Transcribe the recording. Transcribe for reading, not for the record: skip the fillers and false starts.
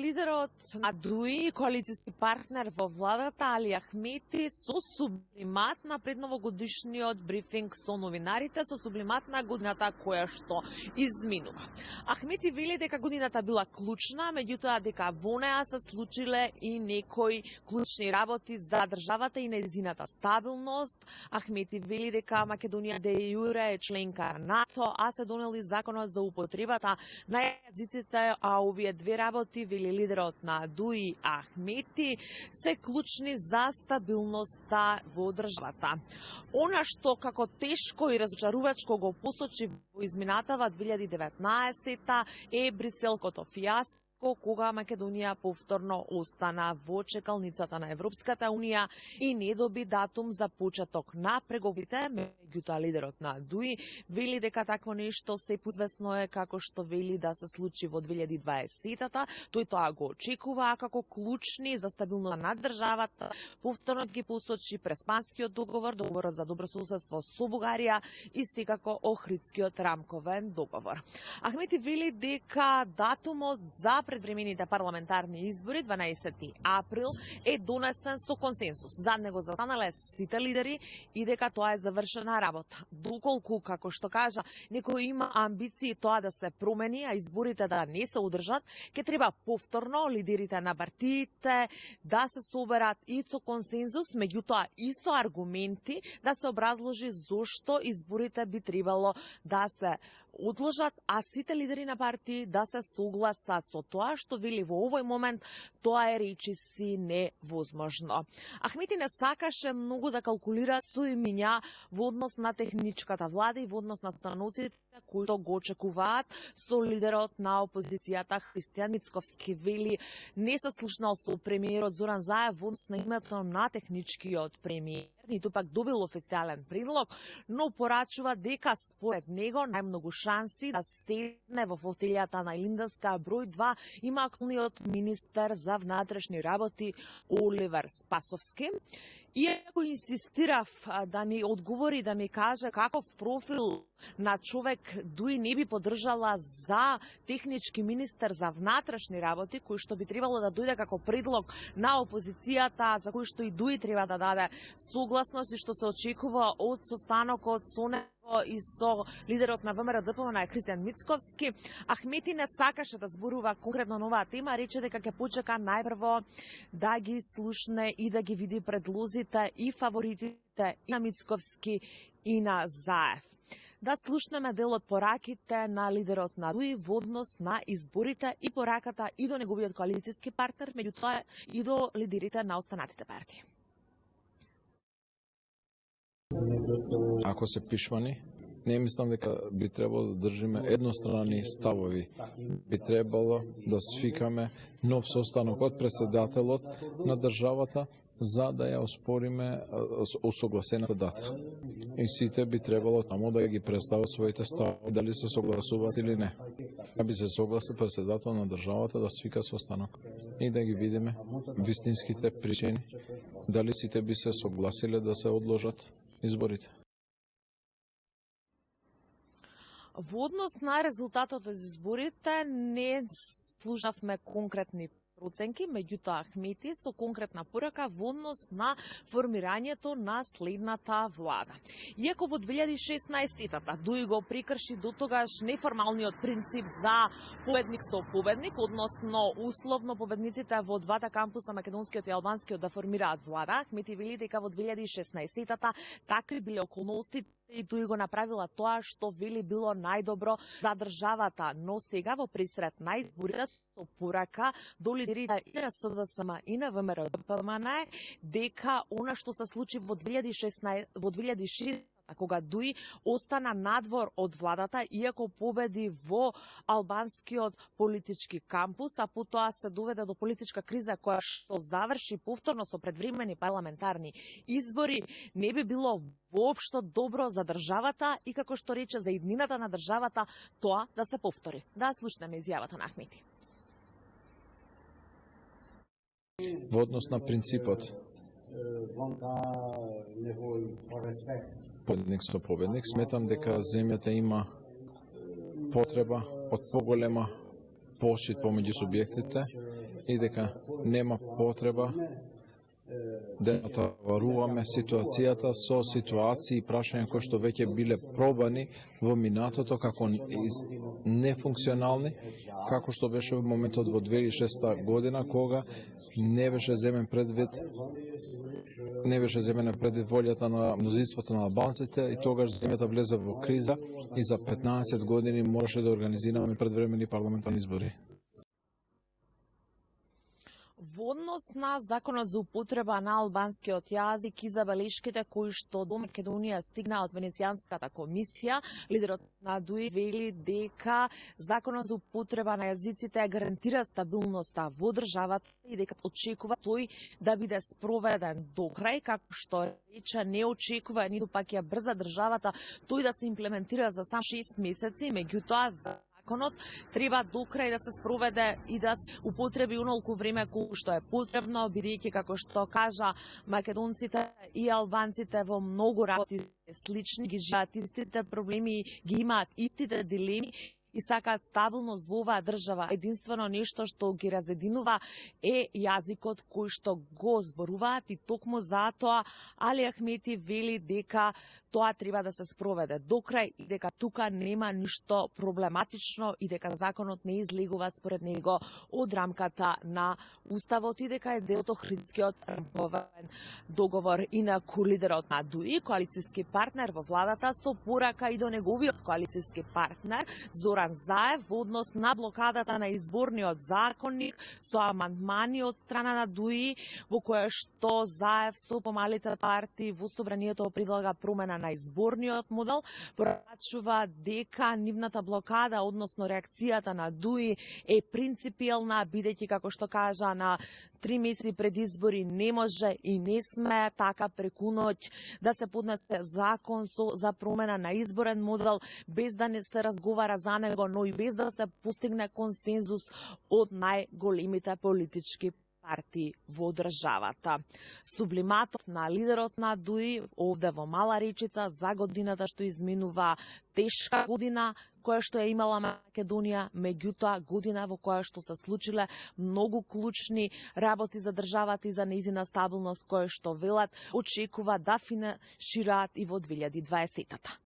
лидерот на други коалицијски партнер во владата Али Ахмети со сублимат на предновогодишниот брифинг со новинарите, со сублимат на годината која што изминува. Ахмети вели дека годината била клучна, меѓутоа дека во неа се случиле и некои клучни работи за државата и нејзината стабилност. Ахмети вели дека Македонија де јуре е членка на НАТО, а се донели законот за употребата на јазиците, а овие две работи, вели лидерот на ДУИ Ахмети, се клучни за стабилноста во државата. Она што како тешко и разочарувачко го посочи во изминатава 2019 е бриселското фиаско, кога Македонија повторно остана во чекалницата на Европската Унија и не доби датум за почеток на преговорите. Меѓутоа лидерот на ДУИ вели дека такво нешто се поизвестно е како што вели да се случи во 2020-та. Тој тоа го очекува како клучни за стабилноста на државата. Повторно ги посочи Преспанскиот договор, договорот за добрососедство со Бугарија и секако Охридскиот рамковен договор. Ахмети вели дека датумот за предвремените парламентарни избори 12 април е донесен со консенсус. За него застанале сите лидери и дека тоа е завршена работа. Доколку, како што кажа, некој има амбиции тоа да се промени, а изборите да не се одржат, ќе треба повторно лидерите на партиите да се соберат и со консенсус, меѓутоа и со аргументи да се образложи зошто изборите би требало да се одложат, а сите лидери на партии да се согласат со тоа што вели во овој момент тоа е речиси невозможно. Ахмети не сакаше многу да калкулира со имиња во однос на техничката влада и во однос на станоците кои го очекуваат. Со лидерот на опозицијата Христијан Мицковски вели не се слушнал со премиерот Зоран Заев во однос на името на техничкиот премиер, ниту пак добил официјален предлог, но порачува дека според него најмногу шанси да седне во фотелјата на Илинденска број 2 има актуелниот министер за внатрешни работи Оливер Спасовски. Иако инсистирав да ми одговори, да ми каже каков профил на човек ДУИ не би поддржала за технички министер за внатрешни работи, кој што би требало да дојде како предлог на опозицијата, за кој што и ДУИ треба да даде согласност и што се очекува од состанокот со него и со лидерот на ВМРО-ДПМН Христијан Мицковски. Ахмети не сакаше да зборува конкретно на оваа тема, рече дека ќе почека најпрво да ги слушне и да ги види предлозите и фаворитите и на Мицковски и на Заев. Да слушнеме дел од пораките на лидерот на ДУИ во однос на изборите и пораката и до неговиот коалицијски партнер, меѓутоа и до лидерите на останатите партии. Ако се пишмани, не мислам дека би требало да држиме едностранни ставови. Би требало да свикаме нов состанок од претседателот на државата за да ја оспориме усогласената дата. И сите би требало таму да ги представат своите ставови, дали се согласуваат или не. А би се согласи претседател на државата да свика состанок и да ги видиме вистинските причини, дали сите би се согласиле да се одложат изборите. Во однос на резултатот од изборите не слушавме конкретни проценки, меѓутоа Ахмети со конкретна порака во однос на формирањето на следната влада. Иако во 2016-та ДУИ го прекрши дотогаш неформалниот принцип за победник со победник, односно условно победниците во двата кампуса, македонскиот и албанскиот, да формираат влада, Ахмети вели дека во 2016-та такви биле околностите и ДУИ го направила тоа што вели било најдобро за државата, но сега во пресрет на изборите со порака до лидерите и на СДСМ и на ВМРО-ДПМН дека она што се случи во 2006 кога ДУИ остана надвор од владата, иако победи во албанскиот политички кампус, а потоа се доведе до политичка криза која што заврши повторно со предвремени парламентарни избори, не би било воопшто добро за државата и, како што рече, за иднината на државата тоа да се повтори. Да слушнеме изјавата на Ахмети. Во однос на принципот победник со победник, сметам дека земјата има потреба од поголема пошит помеѓу субјектите и дека нема потреба да натоваруваме ситуацијата со ситуации и прашања кои што веќе биле пробани во минатото како нефункционални, како што беше во моментот во 2006 година, кога не беше земена предвид волјата на мнозинството на албанците и тогаш земјата влезе во криза и за 15 години можеше да организираме предвремени парламентарни избори. Во однос на законот за употреба на албанскиот јазик и забелешките кои што до Македонија стигна од Венецијанската комисија, лидерот на ДУИ вели дека законот за употреба на јазиците гарантира стабилноста во државата и дека очекува тој да биде спроведен до крај, како што рече не очекува ниту пак ја брза државата тој да се имплементира за сам 6 месеци, меѓутоа законот треба до крај да се спроведе и да се употреби онолку време колку што е потребно, бидејќи како што кажа македонците и албанците во многу работи слични, ги живеат истите проблеми, ги имаат истите дилеми и сакаат стабилност во оваа држава. Единствено нешто што ги разединува е јазикот кој што го зборуваат и токму затоа Али Ахмети вели дека тоа треба да се спроведе до крај и дека тука нема ништо проблематично и дека законот не излегува според него од рамката на Уставот и дека е дел од Охридскиот рамковен договор. Инаку лидерот на ДУИ, коалициски партнер во владата, со порака и до неговиот коалициски партнер Зоран Заев во однос на блокадата на изборниот законник со амандмани од страна на ДУИ, во кое што Заев со помалите партии во собранието предлага промена на изборниот модел, порачува дека нивната блокада, односно реакцијата на ДУИ е принципиелна, бидејќи како што кажа на 3 месеци пред избори не може и не сме така преку ноќ да се поднесе закон за промена на изборен модел без да не се разговара за него, но и без да се постигне консензус од најголемите политички партии во државата. Сублиматот на лидерот на ДУИ овде во Мала Речица за годината што изминува тешка година која што е имала Македонија, меѓутоа година во која што се случиле многу клучни работи за државата и за нејзина стабилност, која што велат очекува да финишираат и во 2020-та.